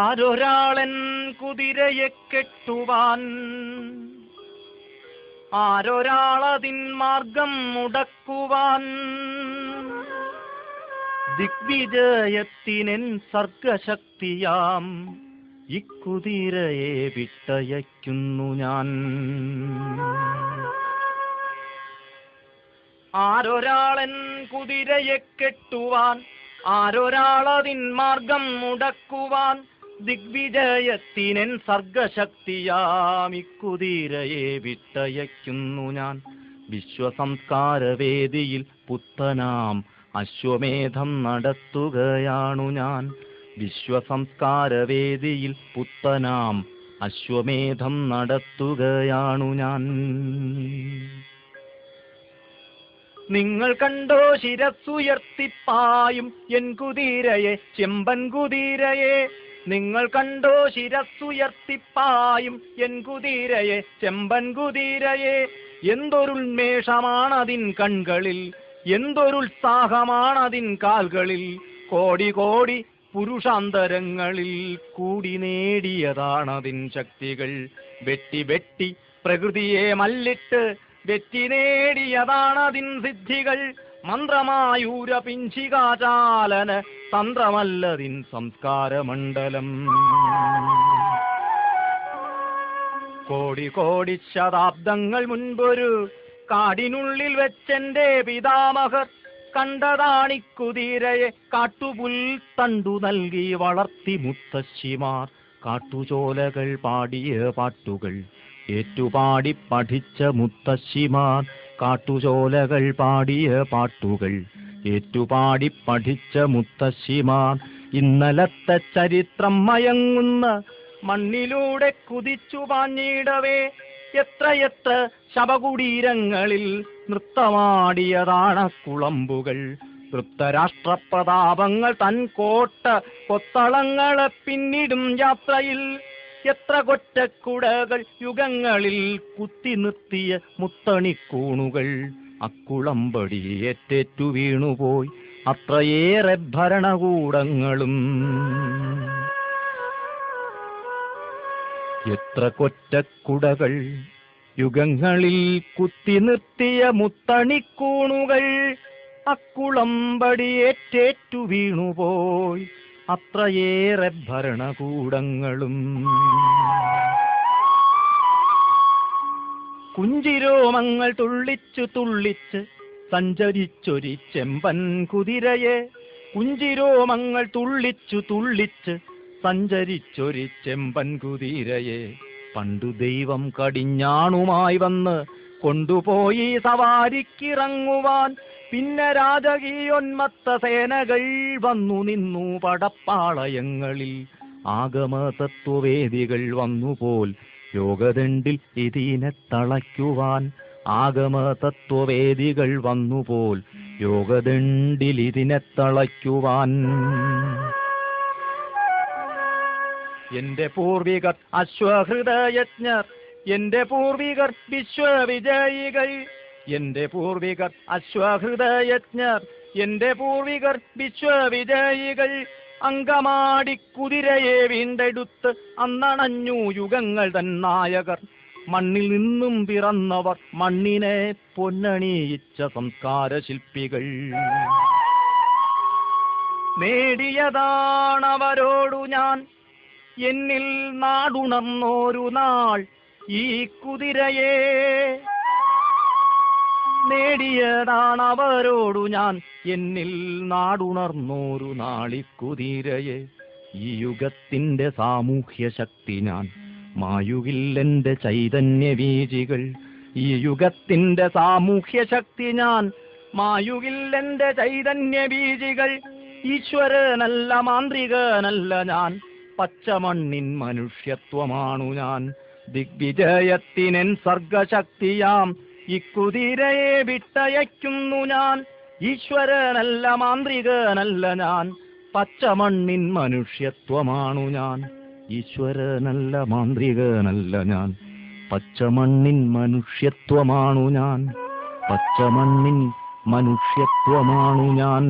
ആരൊരാളൻ കുതിരയെ കെട്ടുവാൻ, ആരൊരാളതിൻ മാർഗം മുടക്കുവാൻ, ദിഗ്വിജയത്തിനെൻ സർഗശക്തിയാം ഇക്കുതിരയെ വിട്ടയയ്ക്കുന്നു ഞാൻ. ആരൊരാളൻ കുതിരയെ കെട്ടുവാൻ, ആരൊരാളതിൻ മാർഗം മുടക്കുവാൻ, ദിഗ്വിജയത്തിനെൻ സർഗശക്തിയാം ഇക്കുതിരയെ വിട്ടയയ്ക്കുന്നു ഞാൻ. വിശ്വസംസ്കാരവേദിയിൽ പുത്തനാം അശ്വമേധം നടത്തുകയാണു ഞാൻ. വിശ്വസംസ്കാരവേദിയിൽ പുത്തനാം അശ്വമേധം നടത്തുകയാണു ഞാൻ. നിങ്ങൾ കണ്ടോ ശിരസ്സുയർത്തിപ്പായും എൻ കുതിരയെ, ചെമ്പൻ കുതിരയെ. നിങ്ങൾ കണ്ടോ ശിരസ്സുയർത്തിപ്പായും എൻ കുതിരയെ, ചെമ്പൻ കുതിരയെ. എന്തൊരുന്മേഷമാണതിൻ കൺകളിൽ, എന്തൊരുത്സാഹമാണതിൻ കാൽകളിൽ. കോടി കോടി പുരുഷാന്തരങ്ങളിൽ കൂടി നേടിയതാണതിൻ ശക്തികൾ. വെട്ടി വെട്ടി പ്രകൃതിയെ മല്ലിട്ട് വെറ്റി നേടിയതാണതിൻ സിദ്ധികൾ. മന്ത്രമായൂര പിഞ്ചികാചാലന തന്ത്രമല്ലതിൻ സംസ്കാരമണ്ഡലം. കോടി കോടി ശതാബ്ദങ്ങൾ മുൻപൊരു കാടിനുള്ളിൽ വെച്ചെന്റെ പിതാമഹർ കണ്ടതാണിക്കുതിരയെ. കാട്ടുപുൽ തണ്ടു നൽകി വളർത്തി മുത്തശ്ശിമാർ കാട്ടുചോലകൾ പാടിയ പാട്ടുകൾ ഏറ്റുപാടി പഠിച്ച മുത്തശ്ശിമാർ. കാട്ടുചോലകൾ പാടിയ പാട്ടുകൾ ഏറ്റുപാടി പഠിച്ച മുത്തശ്ശിമാർ. ഇന്നലത്തെ ചരിത്രം മയങ്ങുന്ന മണ്ണിലൂടെ കുതിച്ചു പാഞ്ഞിടവേ എത്രയെത്ര ശവകുടീരങ്ങളിൽ നൃത്തമാടിയതാണ കുളമ്പുകൾ. തൃപ്തരാഷ്ട്രപ്രതാപങ്ങൾ തൻ കോട്ട കൊത്തളങ്ങളെ പിന്നിടും യാത്രയിൽ എത്ര കൊറ്റക്കുടകൾ യുഗങ്ങളിൽ കുത്തി നിർത്തിയ മുത്തണിക്കൂണുകൾ. അക്കുളമ്പടി ഏറ്റേറ്റു വീണുപോയി അത്രയേറെ ഭരണകൂടങ്ങളും. എത്ര കൊറ്റക്കുടകൾ യുഗങ്ങളിൽ കുത്തി നിർത്തിയ മുത്തണിക്കൂണുകൾ. അക്കുളമ്പടി ഏറ്റേറ്റു വീണുപോയി അത്രയേറെ ഭരണകൂടങ്ങളും. കുഞ്ചിരോമങ്ങൾ തുള്ളിച്ചു തുള്ളിച്ച് സഞ്ചരിച്ചൊരി ചെമ്പൻ കുതിരയെ. കുഞ്ചിരോമങ്ങൾ തുള്ളിച്ചു തുള്ളിച്ച് സഞ്ചരിച്ചൊരി ചെമ്പൻ കുതിരയെ. പണ്ടു ദൈവം കടിഞ്ഞാണുമായി വന്ന് കൊണ്ടുപോയി സവാരിക്കിറങ്ങുവാൻ. പിന്നെ രാജകീയോന്മത്ത സേനകൾ വന്നു നിന്നു പടപ്പാളയങ്ങളിൽ. ആഗമതത്വവേദികൾ വന്നുപോൽ യോഗദണ്ഡിൽ ഇതിനെ തളയ്ക്കുവാൻ. ആഗമതത്വവേദികൾ വന്നുപോൽ യോഗദണ്ഡിൽ ഇതിനെ തളയ്ക്കുവാൻ. എന്റെ പൂർവികർ അശ്വഹൃദയജ്ഞർ, എന്റെ പൂർവികർ വിശ്വവിജയികൾ. എന്റെ പൂർവികർ അശ്വഹൃദയജ്ഞർ, എന്റെ പൂർവികർ വിശ്വവിജയികൾ. അങ്കമാടി കുതിരയെ വീണ്ടെടുത്ത് അന്നണഞ്ഞു യുഗങ്ങൾ തൻ നായകർ. മണ്ണിൽ നിന്നും പിറന്നവർ, മണ്ണിനെ പൊന്നണിയിച്ച സംസ്കാര ശില്പികൾ. നേടിയതാണവരോടു ഞാൻ എന്നിൽ നാടുണർന്നോരു നാൾ ഈ കുതിരയെ. നേടിയതാണവരോടു ഞാൻ എന്നിൽ നാടുണർന്നോരു നാളിക്കുതിരയെ. ഈ യുഗത്തിന്റെ സാമൂഹ്യ ശക്തി ഞാൻ മായുകില്ലെന്റെ ചൈതന്യബീജികൾ. ഈ യുഗത്തിന്റെ സാമൂഹ്യ ശക്തി ഞാൻ മായുകില്ലെന്റെ ചൈതന്യബീജികൾ. ഈശ്വരനല്ല മാന്ത്രികനല്ല ഞാൻ, പച്ചമണ്ണിൻ മനുഷ്യത്വമാണു ഞാൻ. ദിഗ്വിജയത്തിനെൻ സർഗശക്തിയാം ഇക്കുതിരയെ വിട്ടയയ്ക്കുന്നു ഞാൻ. ഈശ്വരനല്ല മാന്ത്രികനല്ല ഞാൻ, പച്ചമണ്ണിൻ മനുഷ്യത്വമാണു ഞാൻ. ഈശ്വരനല്ല മാന്ത്രികനല്ല ഞാൻ, പച്ചമണ്ണിൻ മനുഷ്യത്വമാണു ഞാൻ. പച്ചമണ്ണിൻ മനുഷ്യത്വമാണു ഞാൻ.